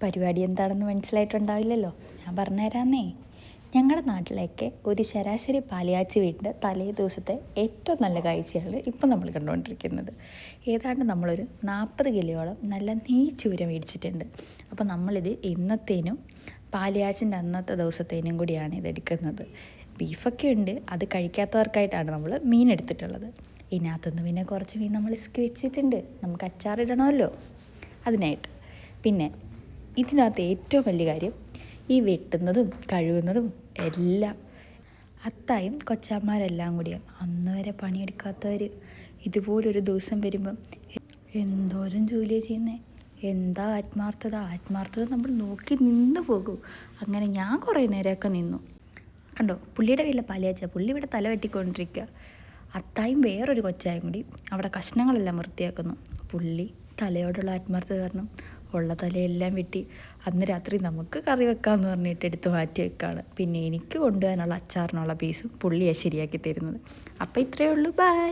പരിപാടി എന്താണെന്ന് മനസ്സിലായിട്ടുണ്ടാവില്ലല്ലോ, ഞാൻ പറഞ്ഞുതരാന്നേ. ഞങ്ങളുടെ നാട്ടിലൊക്കെ ഒരു ശരാശരി പാലുകാച്ചി വീടിൻ്റെ തലേ ദിവസത്തെ ഏറ്റവും നല്ല കാഴ്ചയാണ് ഇപ്പം നമ്മൾ കണ്ടുകൊണ്ടിരിക്കുന്നത്. ഏതാണ്ട് നമ്മളൊരു 40 കിലോയോളം നല്ല നെയ്ച്ചൂര മേടിച്ചിട്ടുണ്ട്. അപ്പോൾ നമ്മളിത് ഇന്നത്തേനും പാലുകാച്ചിൻ്റെ അന്നത്തെ ദിവസത്തേനും കൂടിയാണ് ഇതെടുക്കുന്നത്. ബീഫൊക്കെ ഉണ്ട്, അത് കഴിക്കാത്തവർക്കായിട്ടാണ് നമ്മൾ മീൻ എടുത്തിട്ടുള്ളത്. ഇതിനകത്തുനിന്ന് പിന്നെ കുറച്ച് മീൻ നമ്മൾ ഇസ്കി വെച്ചിട്ടുണ്ട്, നമുക്ക് അച്ചാറിടണമല്ലോ അതിനായിട്ട്. പിന്നെ ഇതിനകത്ത് ഏറ്റവും വലിയ കാര്യം ഈ വെട്ടുന്നതും കഴുകുന്നതും എല്ലാം അത്തായും കൊച്ചന്മാരെല്ലാം കൂടിയാണ്. അന്ന് വരെ പണിയെടുക്കാത്തവർ ഇതുപോലൊരു ദിവസം വരുമ്പം എന്തോരം ജോലിയാണ് ചെയ്യുന്നത്. എന്താ ആത്മാർത്ഥത നമ്മൾ നോക്കി നിന്ന് പോകും. അങ്ങനെ ഞാൻ കുറേ നേരമൊക്കെ നിന്നു. കണ്ടോ, പുള്ളിയുടെ വീട്ടിലെ പാലുകാച്ച പുള്ളി ഇവിടെ തല വെട്ടിക്കൊണ്ടിരിക്കുക. അത്തായും വേറൊരു കൊച്ചായും കൂടി അവിടെ കഷ്ണങ്ങളെല്ലാം വൃത്തിയാക്കുന്നു. പുള്ളി തലയോടുള്ള ആത്മാർത്ഥത കാരണം ഉള്ള തലയെല്ലാം വെട്ടി അന്ന് രാത്രി നമുക്ക് കറി വെക്കാമെന്ന് പറഞ്ഞിട്ട് എടുത്ത് മാറ്റി വെക്കുകയാണ്. പിന്നെ എനിക്ക് കൊണ്ടുപോകാനുള്ള അച്ചാറിനുള്ള പീസും പുള്ളിയാണ് ശരിയാക്കി തരുന്നത്. അപ്പോൾ ഇത്രയേ ഉള്ളൂ, ബൈ.